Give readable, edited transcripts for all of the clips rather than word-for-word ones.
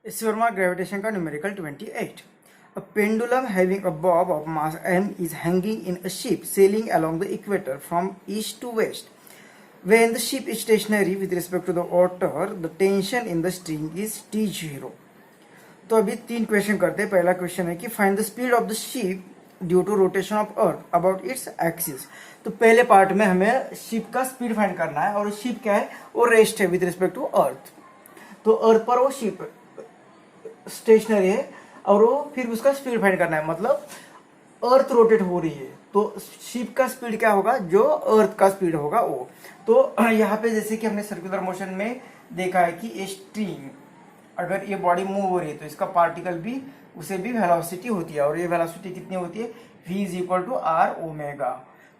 Swarma gravitation का numerical 28. A pendulum having a bob of mass m is hanging in a ship sailing along the equator from east to west. When the ship is stationary with respect to the water, the tension in the string is T0. तो अभी तीन question करते हैं. पहला question है कि find the speed of the ship due to rotation of earth about its axis. तो पहले पार्ट में हमें शिप का स्पीड फाइंड करना है और शिप क्या है, वो रेस्ट है विद रिस्पेक्ट टू अर्थ. तो अर्थ पर वो शिप स्टेशनरी है और वो फिर उसका स्पीड फाइंड करना है. मतलब अर्थ रोटेट हो रही है तो शिप का स्पीड क्या होगा, जो अर्थ का स्पीड होगा वो. तो यहाँ पे जैसे कि हमने सर्कुलर मोशन में देखा है कि ये स्ट्रिंग अगर ये बॉडी मूव हो रही है तो इसका पार्टिकल भी उसे भी वेलोसिटी होती है. और ये वेलोसिटी कितनी होती है, v is equal to r omega.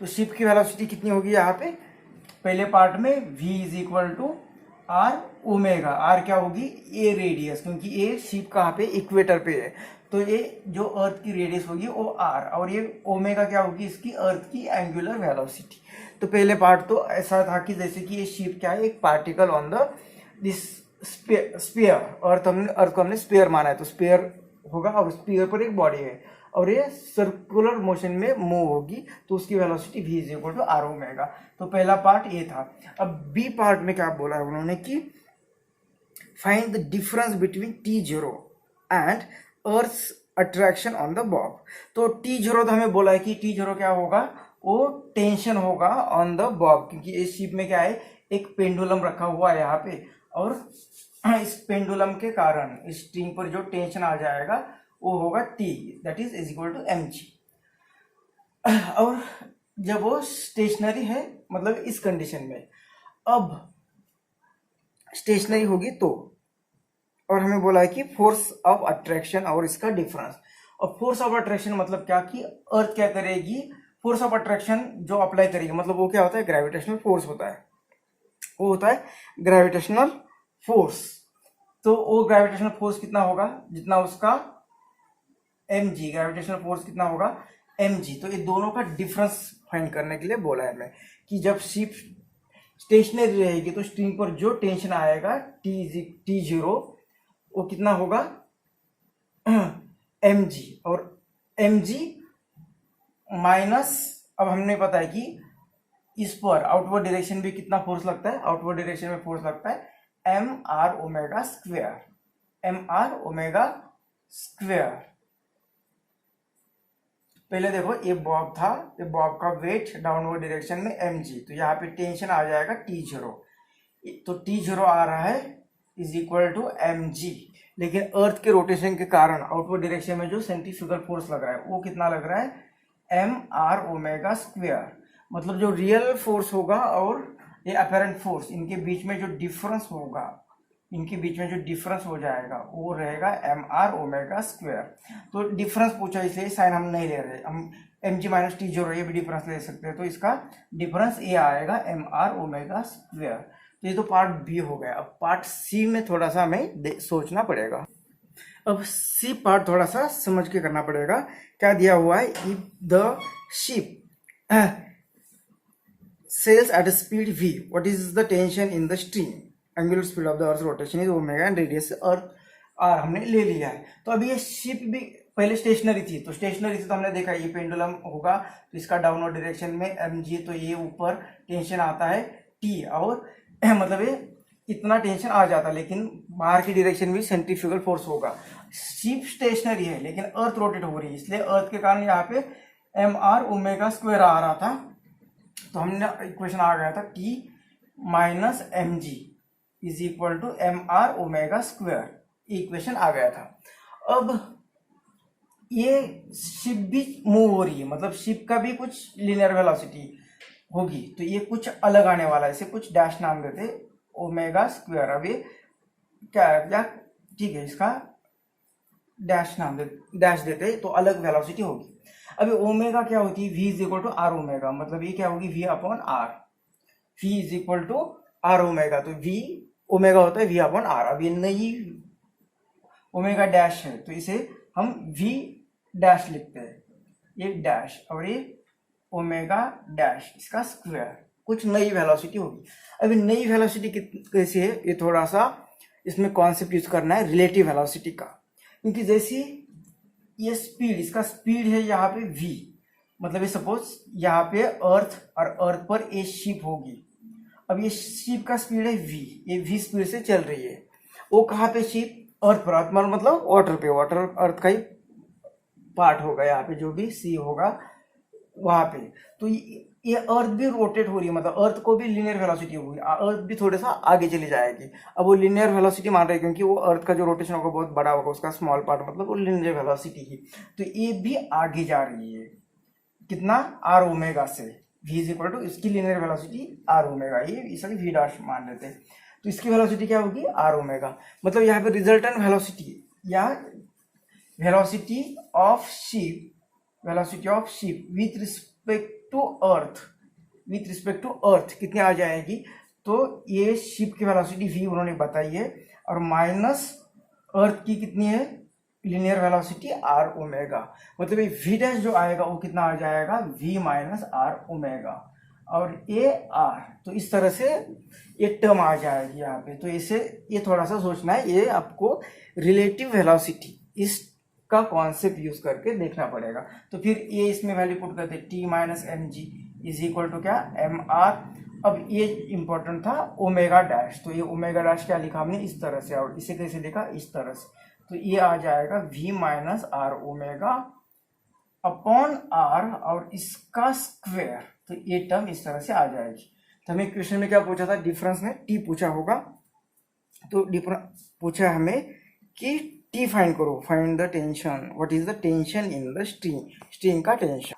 तो शिप की वेलोसिटी कितनी होगी यहाँ पे पहले पार्ट में, v is equal to r omega. R क्या होगी, ये रेडियस, क्योंकि ये शिप कहाँ पे, इक्वेटर पे है. तो ये जो अर्थ की रेडियस होगी वो आर, और ये ओमेगा क्या होगी, इसकी अर्थ की एंगुलर वेलोसिटी. तो पहले पार्ट तो ऐसा था कि जैसे कि ये शिप क्या है, एक particle on the this sphere. Earth को हमने स्पेयर माना है तो स्पेयर होगा और स्पेयर पर एक बॉडी है और ये सर्कुलर मोशन में मूव होगी तो उसकी velocity v is equal to r omega. तो पहला पार्ट ये था. अब बी पार्ट में क्या बोला है उन्होंने कि find the difference between T0 and earth's attraction on the bob. तो T0 तो हमें बोला है कि T0 क्या होगा, वो टेंशन होगा ऑन द बॉब, क्योंकि इस शिप में क्या है, एक पेंडुलम रखा हुआ है यहाँ पे और इस पेंडुलम के कारण इस स्ट्रिंग पर जो टेंशन आ जाएगा वो होगा T, that is equal to mg. और जब वो स्टेशनरी है, मतलब इस कंडीशन में, अब स्टेशनरी होगी तो, और हमें बोला है कि फोर्स ऑफ अट्रैक्शन और इसका डिफरेंस. और फोर्स ऑफ अट्रैक्शन मतलब क्या कि अर्थ क्या करेगी, फोर्स ऑफ अट्रैक्शन जो अप्लाई करेगी, मतलब वो क्या होता है, ग्रेविटेशनल फोर्स होता है. वो होता है ग्रेविटेशनल फोर्स. तो वो ग्रेविटेशनल फोर्स कितना होगा, जितना उसका mg, ग्रेविटेशनल फोर्स कितना होगा mg. तो ये दोनों का डिफरेंस फाइंड करने के लिए बोला है हमें कि जब शिप स्टेशनरी रहेगी तो स्ट्रिंग पर जो टेंशन आएगा T0 वो कितना होगा mg. और mg माइनस, अब हमने पता है कि इस पर आउटवर्ड डायरेक्शन भी कितना फोर्स लगता है, आउटवर्ड डायरेक्शन में फोर्स लगता है mr omega square, mr omega square. पहले देखो ये बॉब था, ये बॉब का वेट डाउनवर्ड डायरेक्शन में mg, तो यहाँ पे टेंशन आ जाएगा T0. तो T0 आ रहा है इज इक्वल टू mg. लेकिन अर्थ के रोटेशन के कारण आउटवर्ड डायरेक्शन में जो सेंट्रीफ्यूगल फोर्स लग रहा है वो कितना लग रहा है mr ओमेगा स्क्वायर. मतलब जो रियल फोर्स होगा और ये अपैरेंट फोर्स, इनके बीच में जो डिफरेंस होगा, इनके बीच में जो डिफरेंस हो जाएगा वो रहेगा mr ओमेगा स्क्वायर. तो डिफरेंस पूछा इसलिए साइन हम नहीं ले रहे, हम mg माइनस T0 ये भी डिफरेंस ले सकते हैं. तो इसका डिफरेंस ये आएगा mr ओमेगा स्क्वायर. तो ये तो पार्ट बी हो गया. अब पार्ट सी में थोड़ा सा हमें सोचना पड़ेगा. अब सी पार्ट थोड़ा सा समझ के करना पड़ेगा. क्या दिया हुआ है, if the ship sails at a speed v, what is the tension in the string, angular speed of the earth's rotation is omega and radius earth r हमने ले लिया है. तो अभी ये शिप भी पहले स्टेशनरी थी, तो स्टेशनरी थी तो हमने देखा ये पेंडुलम होगा तो इसका डाउनवर्ड डायरेक्शन में mg, तो ये ऊपर टेंशन आता है t, और मतलब ये इतना टेंशन आ जाता है, लेकिन बाहर की डायरेक्शन भी सेंट्रीफ्यूगल फोर्स होगा. शिप स्टेशनरी है लेकिन अर्थ रोटेट हो रही है, इसलिए अर्थ के कारण यहाँ पे mr ओमेगा स्क्वायर आ रहा था. तो हमने इक्वेशन आ गया था T minus mg is equal to mr omega square, equation आ गया था. अब ये शिप भी मूव हो रही है, मतलब शिप का भी कुछ लीनियर वेलोसिटी होगी, तो ये कुछ अलग आने वाला है, इसे कुछ डैश नाम देते ओमेगा स्क्वायर. अब ये क्या है, ठीक है, इसका डैश नाम डैश देते तो अलग वेलोसिटी होगी. अभी ओमेगा क्या होती है, v is equal to r omega, मतलब ये क्या होगी v upon r, v is equal to r omega. तो v ओमेगा होता है v अपॉन आर. अब ये नई ओमेगा डैश है तो इसे हम v डैश लिखते हैं, ये डैश और ये ओमेगा डैश, इसका स्क्वायर, कुछ नई वेलोसिटी होगी. अभी नई वेलोसिटी कैसी है, ये थोड़ा सा इसमें कॉन्सेप्ट यूज करना है रिलेटिव वेलोसिटी का, क्योंकि जैसे ये स्पीड, इसका स्पीड है यहाँ पे v, मतलब ये सपोज यहाँ पे अर्थ और अर्थ पर ये शिप होगी। अब ये शिप का स्पीड है v, ये v स्पीड से चल रही है। वो कहाँ पे शिप? अर्थ पर। अर्थ मतलब वाटर पे, वाटर अर्थ का ही पार्ट होगा यहाँ पे, जो भी सी होगा वहां पे। तो ये अर्थ भी रोटेट हो रही है, मतलब अर्थ को भी लीनियर वेलोसिटी होगी, अर्थ भी थोड़ा सा आगे चली जाएगी। अब वो लीनियर वेलोसिटी मान रहे हैं क्योंकि वो अर्थ का जो रोटेशन होगा बहुत बड़ा होगा, उसका स्मॉल पार्ट मतलब वो लीनियर वेलोसिटी ही। तो ये भी आगे जा रही है, कितना? आर ओमेगा से। v इज इक्वल टू इसकी लीनियर वेलोसिटी आर ओमेगा, ये इसकी v डैश मान लेते हैं। तो इसकी वेलोसिटी क्या होगी? R omega. मतलब यहाँ पे रिजल्टेंट वेलोसिटी या velocity of ship, velocity of ship with respect to earth, with respect to earth कितनी आ जाएगी? तो ये शिप की वेलोसिटी v उन्होंने बताई है, और माइनस अर्थ की कितनी है? Linear velocity r omega. मतलब ये v डैश जो आएगा वो कितना आ जाएगा? v माइनस आर ओमेगा, और ए आर। तो इस तरह से ये टर्म आ जाएगी यहाँ पे। तो इसे ये थोड़ा सा सोचना है, ये आपको रिलेटिव वेलोसिटी इसका कॉन्सेप्ट यूज करके देखना पड़ेगा। तो फिर ये इसमें वैल्यू पुट करते हैं, t minus m g is equal to क्या? M r. अब ये इंपॉर्टेंट था ओमेगा डैश, तो ये ओमेगा डैश क्या लिखा हमने? इस तरह से, और इसे कैसे लिखा? इस तरह से। तो ये आ जाएगा v minus r omega upon r और इसका स्क्वायर। तो ये टर्म इस तरह से आ जाएगी। तो हमें क्वेश्चन में क्या पूछा था? डिफरेंस में टी पूछा होगा। तो डिफरेंस पूछा हमें कि टी फाइंड करो, find the tension, what is the tension in the string, string का टेंशन।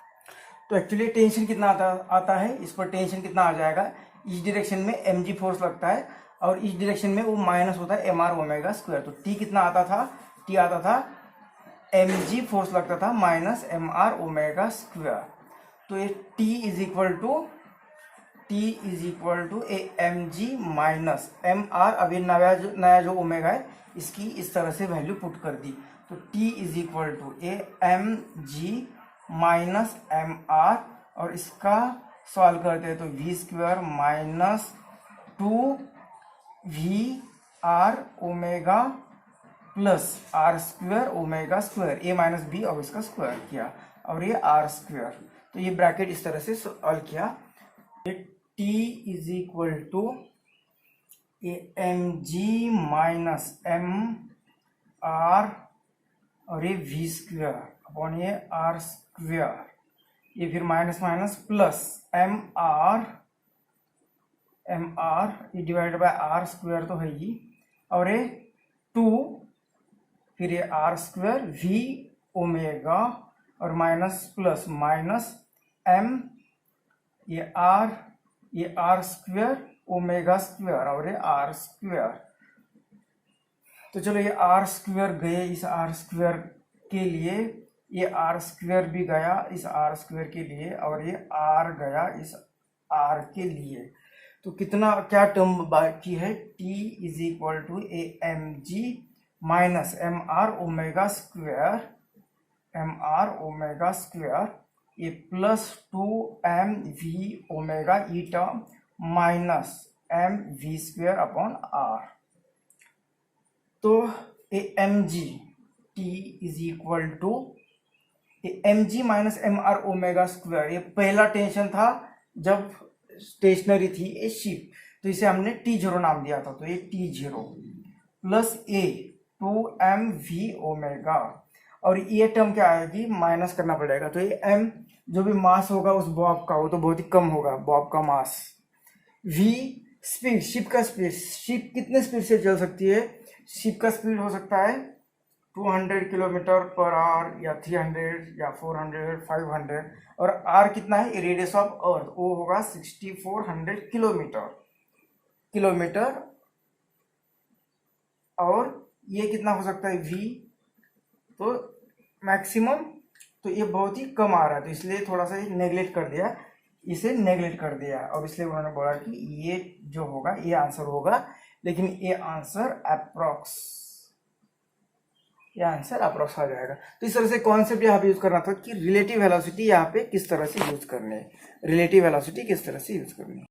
तो एक्चुअली टेंशन कितना आता है, इस पर टेंशन कितना आ जाएगा? इस डायरेक्शन में mg फोर्स लगता है और इस डायरेक्शन में वो माइनस होता है mr ओमेगा स्क्वायर। तो t कितना आता था? t आता था mg फोर्स लगता था माइनस mr ओमेगा स्क्वायर। तो ये t is equal to a mg minus mr। अब ये नया जो ओमेगा है इसकी इस तरह से वैल्यू पुट कर दी। तो t is equal to a mg minus mr, और इसका सॉल्व करते हैं तो v square minus 2v omega plus r square omega square, a minus b और इसका स्क्वायर किया, और ये आर स्क्वायर। तो ये ब्रैकेट इस तरह से सॉल्व किया। t is equal to a m g minus m r और ये v स्क्वायर अपॉन ये आर स्क्वायर, ये फिर minus minus plus m r ये डिवाइडेड बाय आर स्क्वायर तो है ही, और ये 2 फिर ये आर स्क्वायर v ओमेगा और माइनस प्लस माइनस m ये आर स्क्वायर ओमेगा स्क्वायर और ये आर स्क्वायर। तो चलो ये आर स्क्वायर गए इस आर स्क्वायर के लिए, ये आर स्क्वायर भी गया इस आर स्क्वायर के लिए, और ये आर गया इस आर के लिए। तो कितना क्या टर्म बाकी है? t is equal to a m g minus m r omega square, ये plus 2m v omega e term minus m v square upon r। तो a m g t is equal to m g minus m r omega square, ये पहला tension था जब stationery थी ये ship, तो इसे हमने T0 नाम दिया था। तो ये T0 प्लस ए 2m v ओमेगा, और ये टर्म क्या आएगी? माइनस करना पड़ेगा। तो ये m जो भी मास होगा उस बॉब का, वो तो बहुत ही कम होगा बॉब का मास। v स्पीड, शिप का स्पीड, शिप कितने स्पीड से चल सकती है? शिप का स्पीड हो सकता है 200 किलोमीटर पर आवर या 300 या 400 500, और r कितना है? रेडियस ऑफ अर्थ, वो होगा 6400 किलोमीटर, और ये कितना हो सकता है? v तो मैक्सिमम, तो ये बहुत ही कम आ रहा है, तो इसलिए थोड़ा सा नेगलेक्ट कर दिया, इसे नेगलेक्ट कर दिया, और इसलिए उन्होंने बोला कि ये जो होगा ये आंसर होगा, लेकिन ये आंसर अप्रोक्स आ जाएगा। तो इस तरह से कॉन्सेप्ट यहाँ पे यूज करना था कि रिलेटिव वेलोसिटी यहाँ पे किस तरह से यूज करनी है, रिलेटिव वेलोसिटी किस तरह से यूज करनी है।